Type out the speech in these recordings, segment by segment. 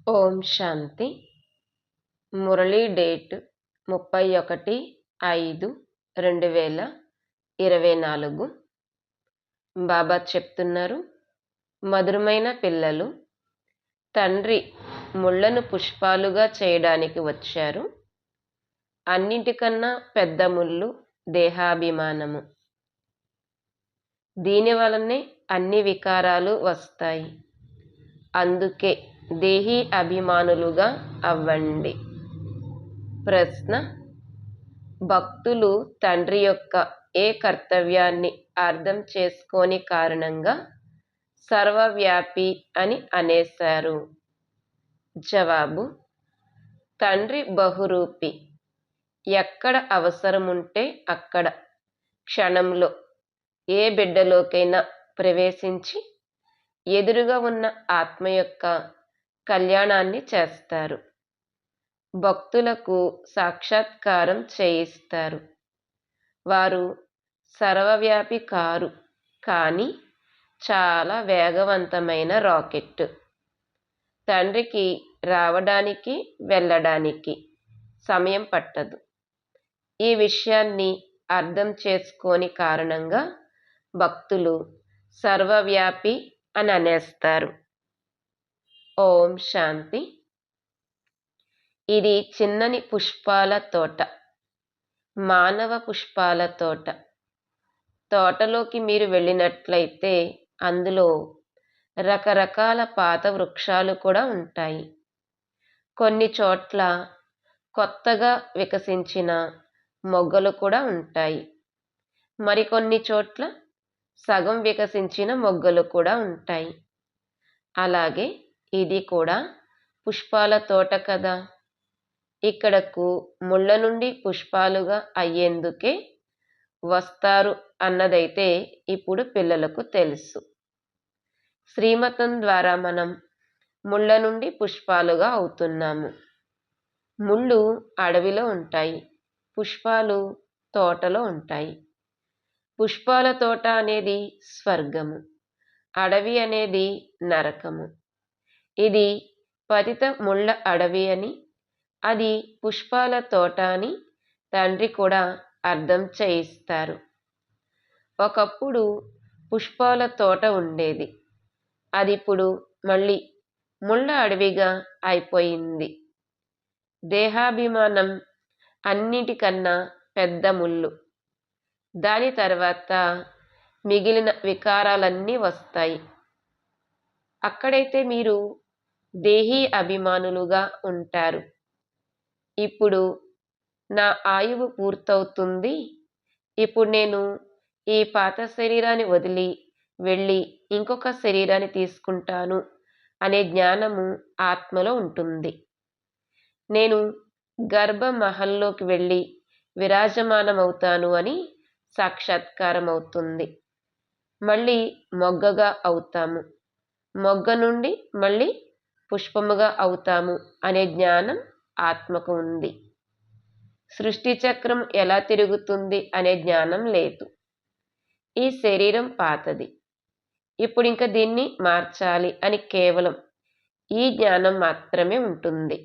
ఓం శాంతి. Murali date 31/5/2024. బాబా చెప్తున్నారు, మధురమైన పిల్లలు, తండ్రి ముళ్లను పుష్పాలుగా చేయడానికి వచ్చారు. అన్నింటికన్నా పెద్ద ముళ్ళు దేహాభిమానము. దీనివలనే అన్ని వికారాలు వస్తాయి. అందుకే దేహీ అభిమానులుగా అవ్వండి. ప్రశ్న: భక్తులు తండ్రి యొక్క ఏ కర్తవ్యాన్ని అర్థం చేసుకోని కారణంగా సర్వవ్యాపి అని అనేశారు? జవాబు: తండ్రి బహురూపి. ఎక్కడ అవసరముంటే అక్కడ క్షణంలో ఏ బిడ్డలోకైనా ప్రవేశించి ఎదురుగా ఉన్న ఆత్మ యొక్క కళ్యాణాన్ని చేస్తారు. భక్తులకు సాక్షాత్కారం చేయిస్తారు. వారు సర్వవ్యాపి కారు, కానీ చాలా వేగవంతమైన రాకెట్. తండ్రికి రావడానికి వెళ్ళడానికి సమయం పట్టదు. ఈ విషయాన్ని అర్థం చేసుకోని కారణంగా భక్తులు సర్వవ్యాపి అని అనేస్తారు. ఓం శాంతి. ఇది చిన్నని పుష్పాల తోట, మానవ పుష్పాల తోట. తోటలోకి మీరు వెళ్ళినట్లయితే అందులో రకరకాల పాత వృక్షాలు కూడా ఉంటాయి. కొన్ని చోట్ల కొత్తగా వికసించిన మొగ్గలు కూడా ఉంటాయి. మరికొన్ని చోట్ల సగం వికసించిన మొగ్గలు కూడా ఉంటాయి. అలాగే ఇది కూడా పుష్పాల తోట కదా. ఇక్కడకు ముళ్ళ నుండి పుష్పాలుగా అయ్యేందుకే వస్తారు అన్నదైతే ఇప్పుడు పిల్లలకు తెలుసు. శ్రీమతం ద్వారా మనం ముళ్ళ నుండి పుష్పాలుగా అవుతున్నాము. ముళ్ళు అడవిలో ఉంటాయి, పుష్పాలు తోటలో ఉంటాయి. పుష్పాల తోట అనేది స్వర్గము, అడవి అనేది నరకము. ఇది పతిత ముళ్ళ అడవి అని, అది పుష్పాల తోట అని తండ్రి కూడా అర్థం చేయిస్తారు. ఒకప్పుడు పుష్పాల తోట ఉండేది, అది ఇప్పుడు మళ్ళీ ముళ్ళ అడవిగా అయిపోయింది. దేహాభిమానం అన్నిటికన్నా పెద్ద ముళ్ళు. దాని తర్వాత మిగిలిన వికారాలన్నీ వస్తాయి. అక్కడైతే మీరు దేహీ అభిమానులుగా ఉంటారు. ఇప్పుడు నా ఆయువు పూర్తవుతుంది, ఇప్పుడు నేను ఈ పాత శరీరాన్ని వదిలి వెళ్ళి ఇంకొక శరీరాన్ని తీసుకుంటాను అనే జ్ఞానము ఆత్మలో ఉంటుంది. నేను గర్భమహల్లోకి వెళ్ళి విరాజమానమవుతాను అని సాక్షాత్కారం అవుతుంది. మళ్ళీ మొగ్గగా అవుతాము, మొగ్గ నుండి మళ్ళీ పుష్పముగా అవుతాము అనే జ్ఞానం ఆత్మకు ఉంది. సృష్టి చక్రం ఎలా తిరుగుతుంది అనే జ్ఞానం లేదు. ఈ శరీరం పాతది, ఇప్పుడు ఇంకా దీన్ని మార్చాలి అని కేవలం ఈ జ్ఞానం మాత్రమే ఉంటుంది.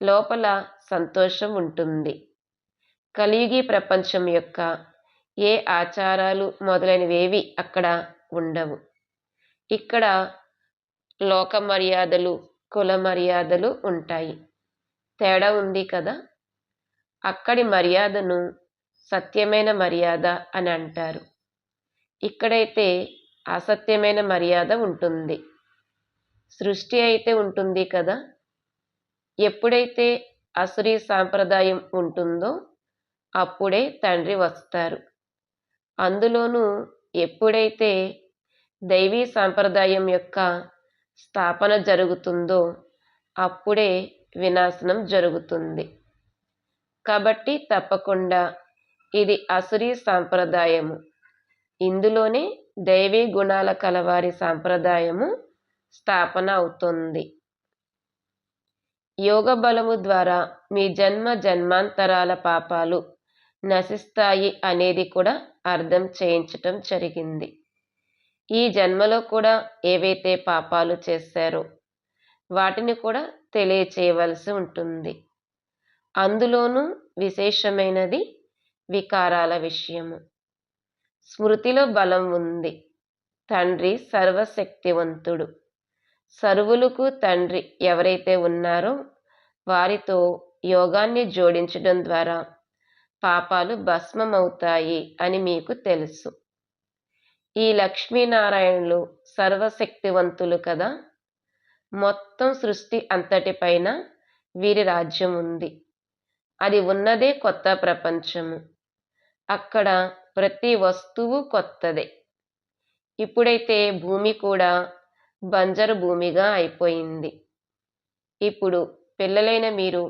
లోపల సంతోషం ఉంటుంది. కలియుగి ప్రపంచం యొక్క ఏ ఆచారాలు మొదలైనవేవి అక్కడ ఉండవు. ఇక్కడ లోక మర్యాదలు, కుల మర్యాదలు ఉంటాయి. తేడా ఉంది కదా. అక్కడి మర్యాదను సత్యమైన మర్యాద అని అంటారు. ఇక్కడైతే అసత్యమైన మర్యాద ఉంటుంది. సృష్టి అయితే ఉంటుంది కదా. ఎప్పుడైతే అసురీ సాంప్రదాయం ఉంటుందో అప్పుడే తండ్రి వస్తారు. అందులోనూ ఎప్పుడైతే దైవీ సాంప్రదాయం యొక్క స్థాపన జరుగుతుందో అప్పుడే వినాశనం జరుగుతుంది. కాబట్టి తప్పకుండా ఇది అసురీ సాంప్రదాయము. ఇందులోనే దైవీ గుణాల కలవారి సాంప్రదాయము స్థాపన అవుతుంది. యోగ బలము ద్వారా మీ జన్మ జన్మాంతరాల పాపాలు నశిస్తాయి అనేది కూడా అర్థం చేయించటం జరిగింది. ఈ జన్మలో కూడా ఏవైతే పాపాలు చేశారో వాటిని కూడా తెలియచేయవలసి ఉంటుంది. అందులోనూ విశేషమైనది వికారాల విషయము. స్మృతిలో బలం ఉంది. తండ్రి సర్వశక్తివంతుడు. సర్వులకు తండ్రి ఎవరైతే ఉన్నారో వారితో యోగాన్ని జోడించడం ద్వారా పాపాలు భస్మమవుతాయి అని మీకు తెలుసు. ఈ లక్ష్మీనారాయణులు సర్వశక్తివంతులు కదా. మొత్తం సృష్టి అంతటిపైన వీరి రాజ్యం ఉంది. అది ఉన్నదే కొత్త ప్రపంచము. అక్కడ ప్రతి వస్తువు కొత్తదే. ఇప్పుడైతే భూమి కూడా బంజరు భూమిగా అయిపోయింది. ఇప్పుడు పిల్లలైన మీరు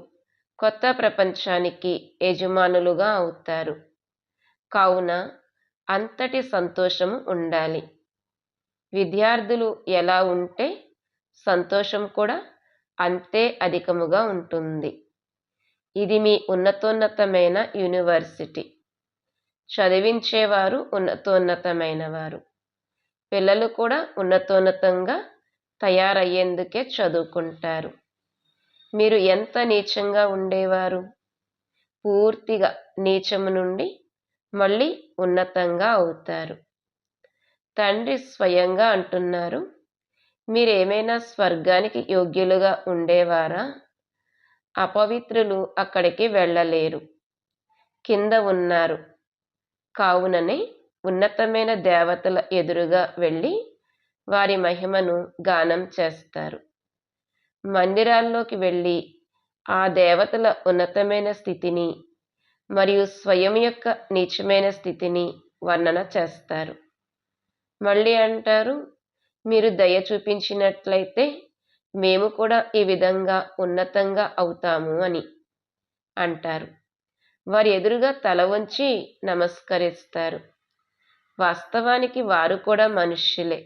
కొత్త ప్రపంచానికి యజమానులుగా అవుతారు. కావున అంతటి సంతోషము ఉండాలి. విద్యార్థులు ఎలా ఉంటే సంతోషం కూడా అంతే అధికముగా ఉంటుంది. ఇది మీ ఉన్నతోన్నతమైన యూనివర్సిటీ. చదివించేవారు ఉన్నతోన్నతమైన వారు. పిల్లలు కూడా ఉన్నతోన్నతంగా తయారయ్యేందుకే చదువుకుంటారు. మీరు ఎంత నీచంగా ఉండేవారు, పూర్తిగా నీచము నుండి మళ్ళీ ఉన్నతంగా అవుతారు. తండ్రి స్వయంగా అంటున్నారు, మీరేమైనా స్వర్గానికి యోగ్యులుగా ఉండేవారా? అపవిత్రులు అక్కడికి వెళ్ళలేరు, కింద ఉన్నారు. కావుననే ఉన్నతమైన దేవతల ఎదురుగా వెళ్ళి వారి మహిమను గానం చేస్తారు. మందిరాల్లోకి వెళ్ళి ఆ దేవతల ఉన్నతమైన స్థితిని మరియు స్వయం యొక్క నీచమైన స్థితిని వర్ణన చేస్తారు. మళ్ళీ అంటారు, మీరు దయ చూపించినట్లయితే మేము కూడా ఈ విధంగా ఉన్నతంగా అవుతాము అని అంటారు. వారి ఎదురుగా తల వంచి నమస్కరిస్తారు. వాస్తవానికి వారు కూడా మనుష్యులే,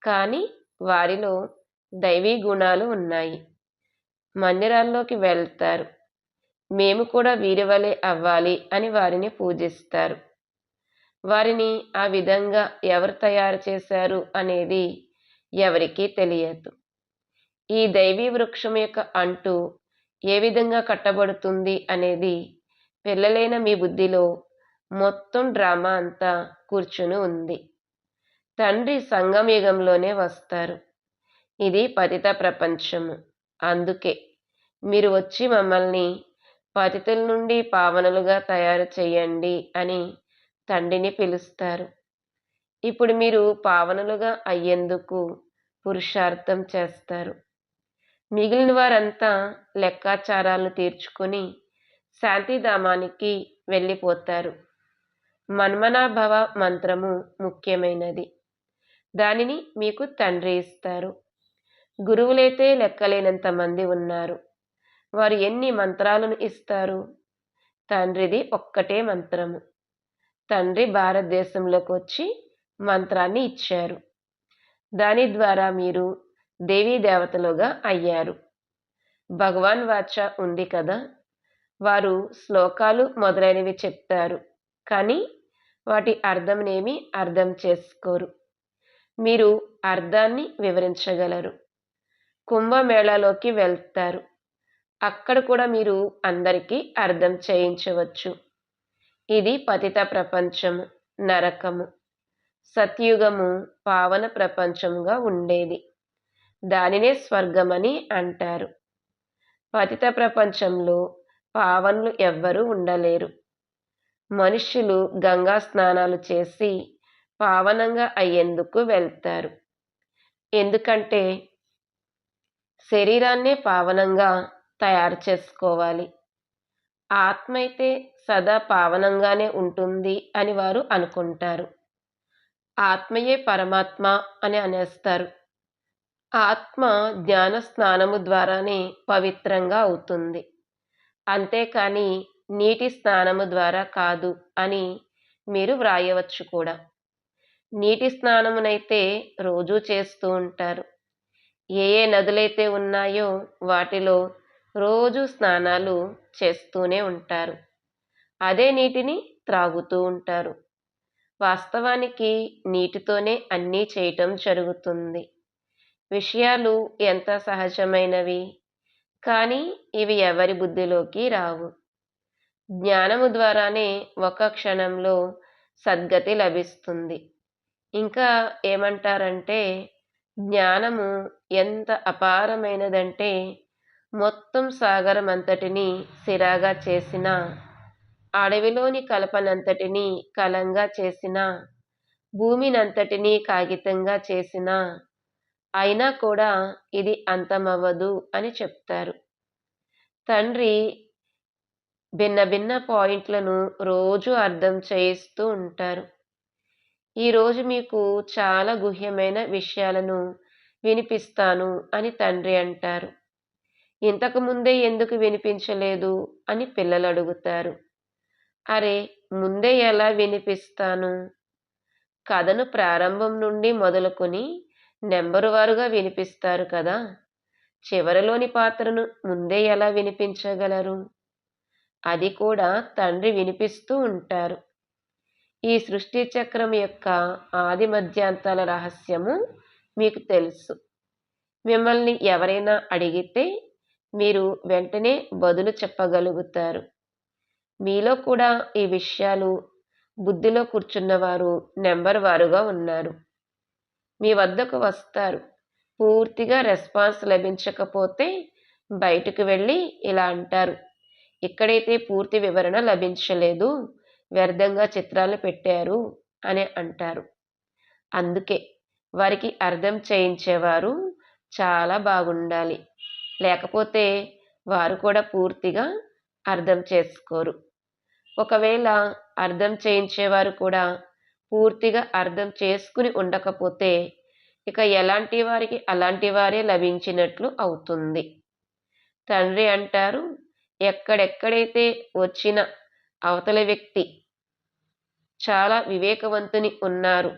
కానీ వారిలో దైవీ గుణాలు ఉన్నాయి. మందిరాల్లోకి వెళ్తారు. మేము కూడా వీరి వలె అవ్వాలి అని వారిని పూజిస్తారు. వారిని ఆ విధంగా ఎవరు తయారు చేశారు అనేది ఎవరికీ తెలియదు. ఈ దైవీ వృక్షం యొక్క అంటు ఏ విధంగా కట్టబడుతుంది అనేది పిల్లలైన మీ బుద్ధిలో మొత్తం డ్రామా అంతా కూర్చుని ఉంది. తండ్రి సంగమయుగంలోనే వస్తారు. ఇది పతిత ప్రపంచము. అందుకే మీరు వచ్చి మమ్మల్ని పతితుల నుండి పావనులుగా తయారు చేయండి అని తండ్రిని పిలుస్తారు. ఇప్పుడు మీరు పావనులుగా అయ్యేందుకు పురుషార్థం చేస్తారు. మిగిలిన వారంతా లెక్కాచారాలను తీర్చుకొని శాంతిధామానికి వెళ్ళిపోతారు. మన్మనాభవ మంత్రము ముఖ్యమైనది. దానిని మీకు తండ్రి ఇస్తారు. గురువులైతే లెక్కలేనంత మంది ఉన్నారు. వారు ఎన్ని మంత్రాలను ఇస్తారు? తండ్రిది ఒక్కటే మంత్రము. తండ్రి భారతదేశంలోకి వచ్చి మంత్రాన్ని ఇచ్చారు. దాని ద్వారా మీరు దేవీ దేవతలుగా అయ్యారు. భగవాన్ వాచ ఉంది కదా, వారు శ్లోకాలు మొదలైనవి చెప్తారు, కానీ వాటి అర్థంనేమి అర్థం చేసుకోరు. మీరు అర్థాన్ని వివరించగలరు. కుంభమేళాలోకి వెళ్తారు. అక్కడ కూడా మీరు అందరికీ అర్థం చేయించవచ్చు. ఇది పతిత ప్రపంచము, నరకము. సత్యుగము పావన ప్రపంచముగా ఉండేది. దానినే స్వర్గమని అంటారు. పతిత ప్రపంచంలో పావనులు ఎవ్వరూ ఉండలేరు. మనుష్యులు గంగా స్నానాలు చేసి పావనంగా అయ్యేందుకు వెళ్తారు. ఎందుకంటే శరీరాన్నే పావనంగా తయారు చేసుకోవాలి. ఆత్మ అయితే సదా పావనంగానే ఉంటుంది అని వారు అనుకుంటారు. ఆత్మయే పరమాత్మ అని అనేస్తారు. ఆత్మ జ్ఞాన స్నానము ద్వారానే పవిత్రంగా అవుతుంది, అంతేకాని నీటి స్నానము ద్వారా కాదు అని మీరు వ్రాయవచ్చు కూడా. నీటి స్నానమునైతే రోజూ చేస్తూ ఉంటారు. ఏ ఏ నదులైతే ఉన్నాయో వాటిలో రోజు స్నానాలు చేస్తూనే ఉంటారు. అదే నీటిని త్రాగుతూ ఉంటారు. వాస్తవానికి నీటితోనే అన్నీ చేయటం జరుగుతుంది. విషయాలు ఎంత సహజమైనవి, కానీ ఇవి ఎవరి బుద్ధిలోకి రావు. జ్ఞానము ద్వారానే ఒక క్షణంలో సద్గతి లభిస్తుంది. ఇంకా ఏమంటారంటే, జ్ఞానము ఎంత అపారమైనదంటే, మొత్తం సాగరమంతటినీ సిరాగా చేసినా, అడవిలోని కలపనంతటినీ కలంగా చేసినా, భూమినంతటినీ కాగితంగా చేసినా, అయినా కూడా ఇది అంతమవ్వదు అని చెప్తారు. తండ్రి భిన్న భిన్న పాయింట్లను రోజు అర్థం చేయిస్తూ ఉంటారు. ఈరోజు మీకు చాలా గుహ్యమైన విషయాలను వినిపిస్తాను అని తండ్రి అంటారు. ఇంతకు ముందే ఎందుకు వినిపించలేదు అని పిల్లలు అడుగుతారు. అరే, ముందే ఎలా వినిపిస్తాను? కథను ప్రారంభం నుండి మొదలుకొని నెంబరు వారుగా వినిపిస్తారు కదా. చివరిలోని పాత్రను ముందే ఎలా వినిపించగలరు? అది కూడా తండ్రి వినిపిస్తూ ఉంటారు. ఈ సృష్టి చక్రం యొక్క ఆది మధ్యాంతాల రహస్యము మీకు తెలుసు. మిమ్మల్ని ఎవరైనా అడిగితే మీరు వెంటనే బదులు చెప్పగలుగుతారు. మీలో కూడా ఈ విషయాలు బుద్ధిలో కూర్చున్నవారు నెంబర్ వారుగా ఉన్నారు. మీ వద్దకు వస్తారు. పూర్తిగా రెస్పాన్స్ లభించకపోతే బయటకు వెళ్ళి ఇలా అంటారు, ఇక్కడైతే పూర్తి వివరణ లభించలేదు, వ్యర్థంగా చిత్రాలు పెట్టారు అని అంటారు. అందుకే వారికి అర్థం చేయించేవారు చాలా బాగుండాలి. లేకపోతే వారు కూడా పూర్తిగా అర్థం చేసుకోరు. ఒకవేళ అర్థం చేయించేవారు కూడా పూర్తిగా అర్థం చేసుకుని ఉండకపోతే ఇక ఎలాంటి వారికి అలాంటి వారే లభించినట్లు అవుతుంది. తండ్రి అంటారు, ఎక్కడెక్కడైతే వచ్చిన అవతలి వ్యక్తి చాలా వివేకవంతుని ఉన్నారు,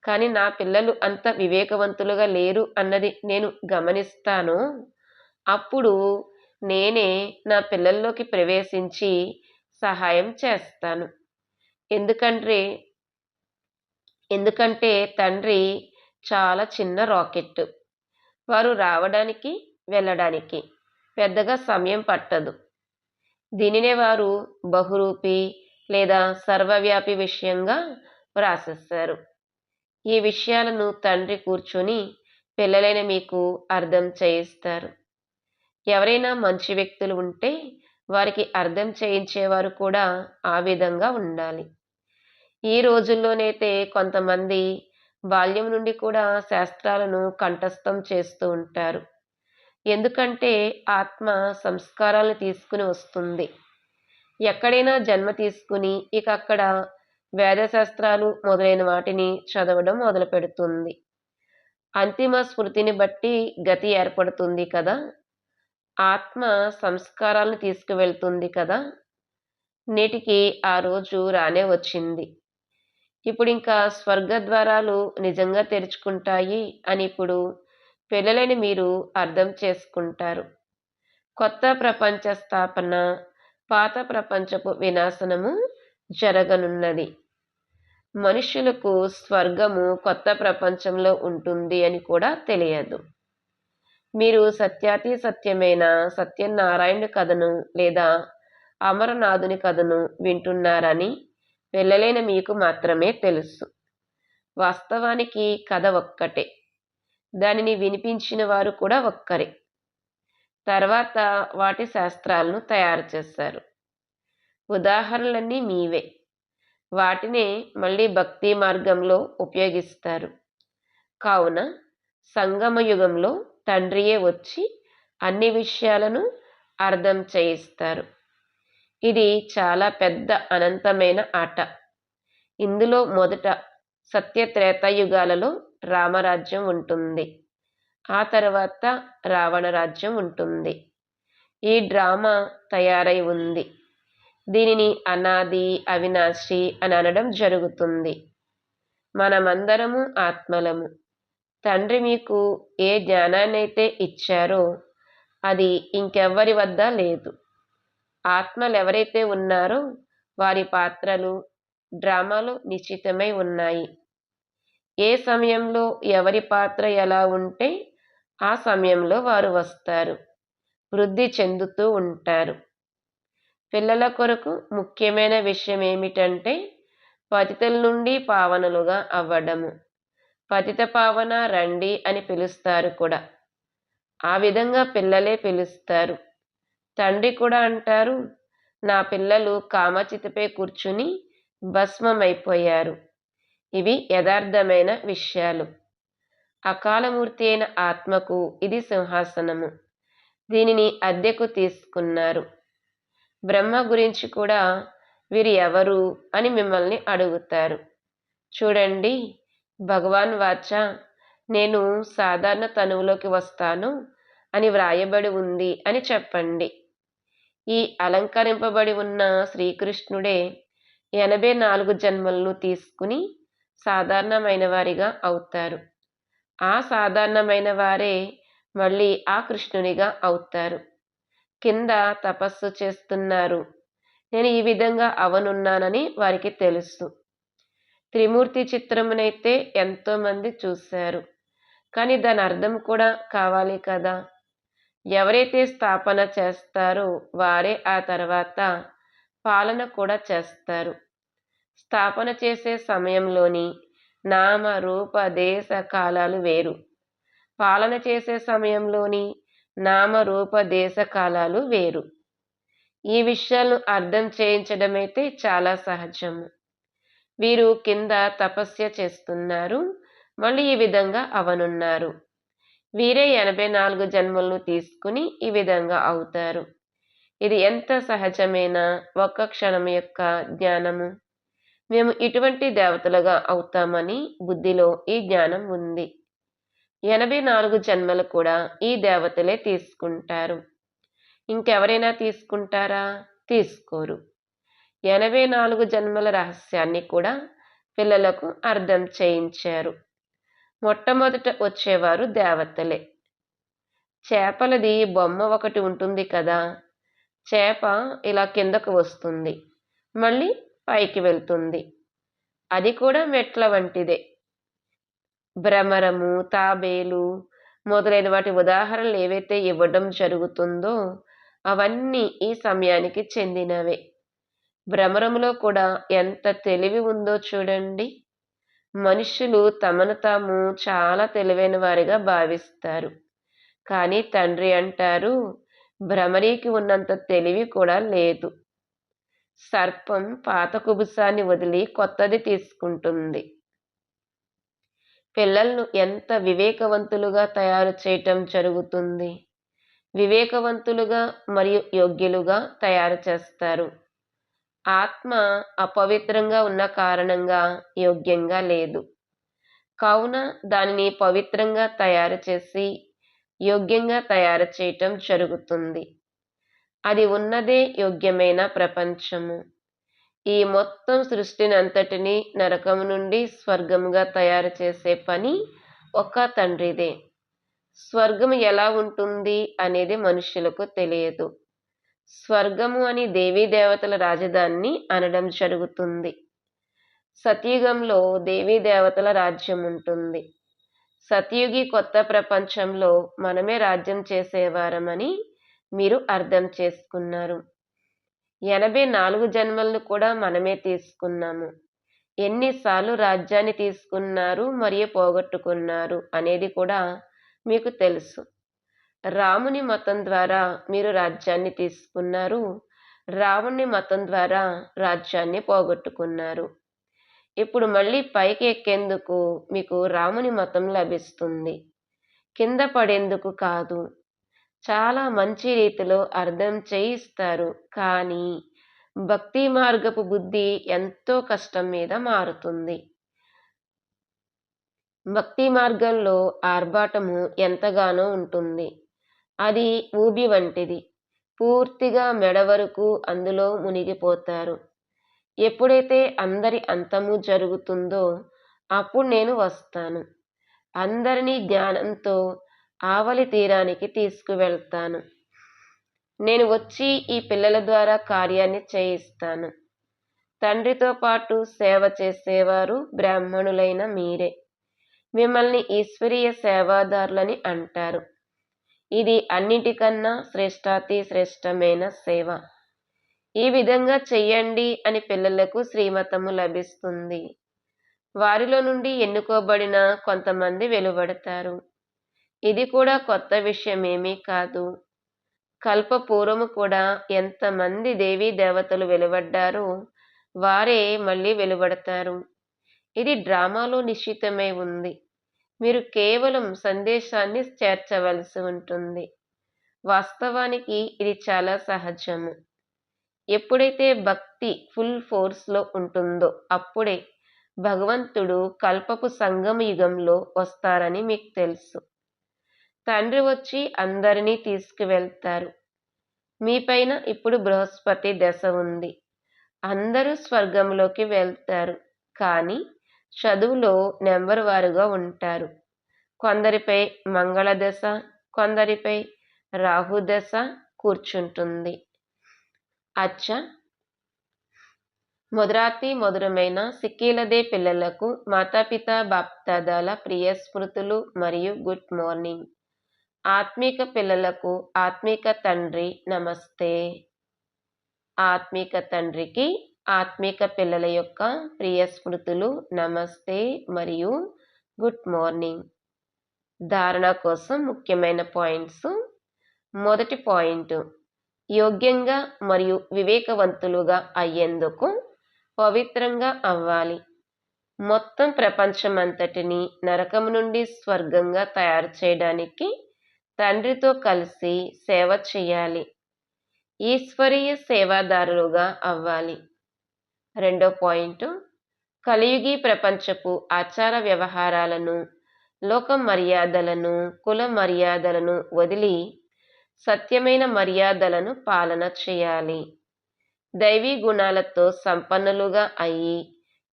కానీ నా పిల్లలు అంత వివేకవంతులుగా లేరు అన్నది నేను గమనిస్తాను. అప్పుడు నేనే నా పిల్లల్లోకి ప్రవేశించి సహాయం చేస్తాను. ఎందుకంటే తండ్రి చాలా చిన్న రాకెట్. వారు రావడానికి వెళ్ళడానికి పెద్దగా సమయం పట్టదు. దీనినే వారు బహురూపి లేదా సర్వవ్యాపి విషయంగా వ్రాసేస్తారు. ఈ విషయాలను తండ్రి కూర్చొని పిల్లలైన మీకు అర్థం చేయిస్తారు. ఎవరైనా మంచి వ్యక్తులు ఉంటే వారికి అర్థం చేయించేవారు కూడా ఆ విధంగా ఉండాలి. ఈ రోజుల్లోనైతే కొంతమంది బాల్యం నుండి కూడా శాస్త్రాలను కంఠస్థం చేస్తూ ఉంటారు. ఎందుకంటే ఆత్మ సంస్కారాలను తీసుకుని వస్తుంది. ఎక్కడైనా జన్మ తీసుకుని ఇక అక్కడ వేదశాస్త్రాలు మొదలైన వాటిని చదవడం మొదలు పెడుతుంది. అంతిమ స్మృతిని బట్టి గతి ఏర్పడుతుంది కదా. ఆత్మ సంస్కారాలను తీసుకువెళ్తుంది కదా. నేటికి ఆ రోజు రానే వచ్చింది. ఇప్పుడు ఇంకా స్వర్గద్వారాలు నిజంగా తెరుచుకుంటాయి అని ఇప్పుడు పిల్లలని మీరు అర్థం చేసుకుంటారు. కొత్త ప్రపంచ స్థాపన, పాత ప్రపంచపు వినాశనము జరగనున్నది. మనుషులకు స్వర్గము కొత్త ప్రపంచంలో ఉంటుంది అని కూడా తెలియదు. మీరు సత్యాతి సత్యమైన సత్యనారాయణుడి కథను లేదా అమరనాథుని కథను వింటున్నారని పిల్లలైన మీకు మాత్రమే తెలుసు. వాస్తవానికి కథ ఒక్కటే, దానిని వినిపించిన వారు కూడా ఒక్కరే. తర్వాత వాటి శాస్త్రాలను తయారు చేశారు. ఉదాహరణలన్నీ మీవే. వాటినే మళ్ళీ భక్తి మార్గంలో ఉపయోగిస్తారు. కావున సంగమ యుగంలో తండ్రియే వచ్చి అన్ని విషయాలను అర్థం చేయిస్తారు. ఇది చాలా పెద్ద అనంతమైన ఆట. ఇందులో మొదట సత్యత్రేతాయుగాలలో రామరాజ్యం ఉంటుంది. ఆ తర్వాత రావణ రాజ్యం ఉంటుంది. ఈ డ్రామా తయారై ఉంది. దీనిని అనాది, అవినాశి అని అనడం జరుగుతుంది. మనమందరము ఆత్మలము. తండ్రి మీకు ఏ జ్ఞానాన్నైతే ఇచ్చారో అది ఇంకెవ్వరి వద్ద లేదు. ఆత్మలు ఎవరైతే ఉన్నారో వారి పాత్రలు డ్రామాలో నిశ్చితమై ఉన్నాయి. ఏ సమయంలో ఎవరి పాత్ర ఎలా ఉంటే ఆ సమయంలో వారు వస్తారు, వృద్ధి చెందుతూ ఉంటారు. పిల్లల కొరకు ముఖ్యమైన విషయం ఏమిటంటే పతితుల నుండి పావనులుగా అవ్వడము. పతిత పావన రండి అని పిలుస్తారు కూడా. ఆ విధంగా పిల్లలే పిలుస్తారు. తండ్రి కూడా అంటారు, నా పిల్లలు కామచితపై కూర్చుని భస్మమైపోయారు. ఇవి యథార్థమైన విషయాలు. అకాలమూర్తి అయిన ఆత్మకు ఇది సింహాసనము. దీనిని అద్దెకు తీసుకున్నారు. బ్రహ్మ గురించి కూడా వీరు ఎవరు అని మిమ్మల్ని అడుగుతారు. చూడండి, భగవాన్ వాచ నేను సాధారణ తనువులోకి వస్తాను అని వ్రాయబడి ఉంది అని చెప్పండి. ఈ అలంకరింపబడి ఉన్న శ్రీకృష్ణుడే 84 జన్మలను తీసుకుని సాధారణమైన వారిగా అవుతారు. ఆ సాధారణమైన వారే మళ్ళీ ఆ కృష్ణునిగా అవుతారు. కింద తపస్సు చేస్తున్నారు, నేను ఈ విధంగా అవనున్నానని వారికి తెలుసు. త్రిమూర్తి చిత్రమునైతే ఎంతోమంది చూశారు, కానీ దాని అర్థం కూడా కావాలి కదా. ఎవరైతే స్థాపన చేస్తారో వారే ఆ తర్వాత పాలన కూడా చేస్తారు. స్థాపన చేసే సమయంలోని నామ రూప దేశ కాలాలు వేరు. పాలన చేసే సమయంలోని నామ రూప దేశ కాలాలు వేరు. ఈ విషయాలను అర్థం చేయించడమైతే చాలా సహజము. వీరు కింద తపస్య చేస్తున్నారు, మళ్ళీ ఈ విధంగా అవనున్నారు. వీరే 84 జన్మలను తీసుకుని ఈ విధంగా అవుతారు. ఇది ఎంత సహజమైన ఒక్క క్షణం యొక్క జ్ఞానము. మేము ఇటువంటి దేవతలుగా అవుతామని బుద్ధిలో ఈ జ్ఞానం ఉంది. 84 జన్మలు కూడా ఈ దేవతలే తీసుకుంటారు. ఇంకెవరైనా తీసుకుంటారా? తీసుకోరు. 84 జన్మల రహస్యాన్ని కూడా పిల్లలకు అర్థం చేయించారు. మొట్టమొదట వచ్చేవారు దేవతలే. చేపలది బొమ్మ ఒకటి ఉంటుంది కదా. చేప ఇలా కిందకు వస్తుంది, మళ్ళీ పైకి వెళ్తుంది. అది కూడా మెట్ల వంటిదే. భ్రమరము, తాబేలు మొదలైన వాటి ఉదాహరణలు ఏవైతే ఇవ్వడం జరుగుతుందో అవన్నీ ఈ సమయానికి చెందినవే. భ్రమరములో కూడా ఎంత తెలివి ఉందో చూడండి. మనుష్యులు తమను తాము చాలా తెలివైన వారిగా భావిస్తారు, కానీ తండ్రి అంటారు, భ్రమరికి ఉన్నంత తెలివి కూడా లేదు. సర్పం పాత కుబుసాన్ని వదిలి కొత్తది తీసుకుంటుంది. పిల్లలను ఎంత వివేకవంతులుగా తయారు చేయటం జరుగుతుంది. వివేకవంతులుగా మరియు యోగ్యులుగా తయారు చేస్తారు. ఆత్మ అపవిత్రంగా ఉన్న కారణంగా యోగ్యంగా లేదు. కావున దానిని పవిత్రంగా తయారు చేసి యోగ్యంగా తయారు చేయటం జరుగుతుంది. అది ఉన్నదే యోగ్యమైన ప్రపంచము. ఈ మొత్తం సృష్టిని అంతటినీ నరకము నుండి స్వర్గముగా తయారు చేసే పని ఒక్క తండ్రిదే. స్వర్గము ఎలా ఉంటుంది అనేది మనుష్యులకు తెలియదు. స్వర్గము అని దేవీ దేవతల రాజధానిని అనడం జరుగుతుంది. సత్యుగంలో దేవీ దేవతల రాజ్యం ఉంటుంది. సత్యుగి కొత్త ప్రపంచంలో మనమే రాజ్యం చేసేవారమని మీరు అర్థం చేసుకున్నారు. 84 జన్మలను కూడా మనమే తీసుకున్నాము. ఎన్నిసార్లు రాజ్యాన్ని తీసుకున్నారు మరియు పోగొట్టుకున్నారు అనేది కూడా మీకు తెలుసు. రాముని మతం ద్వారా మీరు రాజ్యాన్ని తీసుకున్నారు, రావణుని మతం ద్వారా రాజ్యాన్ని పోగొట్టుకున్నారు. ఇప్పుడు మళ్ళీ పైకి ఎక్కేందుకు మీకు రాముని మతం లభిస్తుంది, కింద పడేందుకు కాదు. చాలా మంచి రీతిలో అర్థం చేయిస్తారు, కానీ భక్తి మార్గపు బుద్ధి ఎంతో కష్టం మీద మారుతుంది. భక్తి మార్గంలో ఆర్భాటము ఎంతగానో ఉంటుంది. అది ఊబి వంటిది. పూర్తిగా మెడ వరకు అందులో మునిగిపోతారు. ఎప్పుడైతే అందరి అంతము జరుగుతుందో అప్పుడు నేను వస్తాను. అందరినీ జ్ఞానంతో ఆవలి తీరానికి తీసుకువెళ్తాను. నేను వచ్చి ఈ పిల్లల ద్వారా కార్యాన్ని చేయిస్తాను. తండ్రితో పాటు సేవ చేసేవారు బ్రాహ్మణులైన మీరే. మిమ్మల్ని ఈశ్వరీయ సేవాదారులని అంటారు. ఇది అన్నిటికన్నా శ్రేష్టాతి శ్రేష్టమైన సేవ. ఈ విధంగా చెయ్యండి అని పిల్లలకు శ్రీమతము లభిస్తుంది. వారిలో నుండి ఎన్నుకోబడిన కొంతమంది వెలువడతారు. ఇది కూడా కొత్త విషయమేమీ కాదు. కల్పపూర్వము కూడా ఎంతమంది దేవీ దేవతలు వెలువడ్డారో వారే మళ్ళీ వెలువడతారు. ఇది డ్రామాలో నిశ్చితమై ఉంది. మీరు కేవలం సందేశాన్ని చేర్చవలసి ఉంటుంది. వాస్తవానికి ఇది చాలా సహజము. ఎప్పుడైతే భక్తి ఫుల్ ఫోర్స్లో ఉంటుందో అప్పుడే భగవంతుడు కల్పపు సంగమ యుగంలో వస్తారని మీకు తెలుసు. తండ్రి వచ్చి అందరినీ తీసుకువెళ్తారు. మీపైన ఇప్పుడు బృహస్పతి దశ ఉంది. అందరూ స్వర్గంలోకి వెళ్తారు. కానీ చదువులో నెంబర్ వారుగా ఉంటారు. కొందరిపై మంగళ దశ, కొందరిపై రాహు దశ కూర్చుంటుంది. అచ్చా, మధురాతి మధురమైన సిక్కీలదే పిల్లలకు మాతాపిత బాప్దాదాల ప్రియ స్మృతులు మరియు గుడ్ మార్నింగ్. ఆత్మీక పిల్లలకు ఆత్మీక తండ్రి నమస్తే. ఆత్మీక తండ్రికి ఆత్మీక పిల్లల యొక్క ప్రియ స్మృతులు నమస్తే మరియు గుడ్ మార్నింగ్. ధారణ కోసం ముఖ్యమైన పాయింట్స్. మొదటి పాయింట్, యోగ్యంగా మరియు వివేకవంతులుగా అయ్యేందుకు పవిత్రంగా అవ్వాలి. మొత్తం ప్రపంచమంతటిని నరకం నుండి స్వర్గంగా తయారు చేయడానికి తండ్రితో కలిసి సేవ చేయాలి. ఈశ్వరీయ సేవాదారులుగా అవ్వాలి. రెండో పాయింట్, కలియుగి ప్రపంచపు ఆచార వ్యవహారాలను, లోక మర్యాదలను, కుల మర్యాదలను వదిలి సత్యమైన మర్యాదలను పాలన చేయాలి. దైవీ గుణాలతో సంపన్నులుగా అయ్యి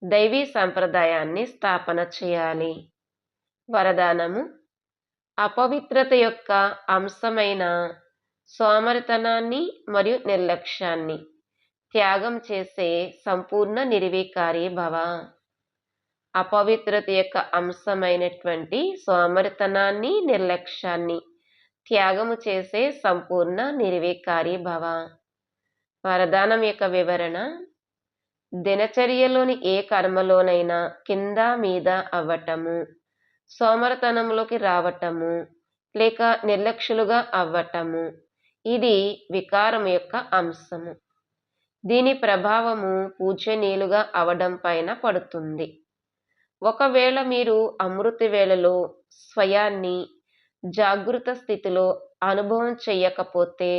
దైవీ సంప్రదాయాన్ని స్థాపన చేయాలి. వరదానము, అపవిత్రత యొక్క అంశమైన సోమరితనాన్ని మరియు నిర్లక్ష్యాన్ని త్యాగం చేసే సంపూర్ణ నిర్వికారి భవ. అపవిత్రత యొక్క అంశమైనటువంటి సోమరితనాన్ని, నిర్లక్ష్యాన్ని త్యాగము చేసే సంపూర్ణ నిర్వికారి భవ. వరదానం యొక్క వివరణ, దినచర్యలోని ఏ కర్మలోనైనా కింద మీద అవ్వటము, సోమరతనంలోకి రావటము లేక నిర్లక్ష్యులుగా అవ్వటము ఇది వికారం యొక్క అంశము. దీని ప్రభావము పూజనీయులుగా అవడం పైన పడుతుంది. ఒకవేళ మీరు అమృత వేళలో స్వయాన్ని జాగృత స్థితిలో అనుభవం చెయ్యకపోతే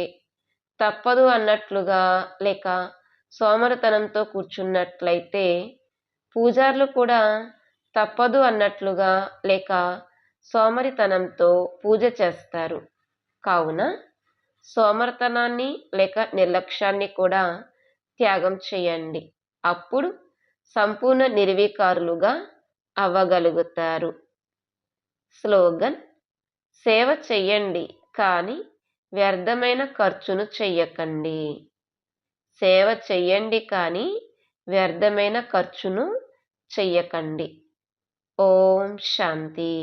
తప్పదు అన్నట్లుగా లేక సోమరితనంతో కూర్చున్నట్లయితే పూజారులు కూడా తప్పదు అన్నట్లుగా లేక సోమరితనంతో పూజ చేస్తారు. కావున సోమరితనాన్ని లేక నిర్లక్ష్యాన్ని కూడా త్యాగం చేయండి. అప్పుడు సంపూర్ణ నిర్వికారులుగా అవ్వగలుగుతారు. స్లోగన్, సేవ చెయ్యండి కానీ వ్యర్థమైన ఖర్చును చెయ్యకండి. సేవ చెయ్యండి కానీ వ్యర్థమైన ఖర్చును చెయ్యకండి. ఓం శాంతి.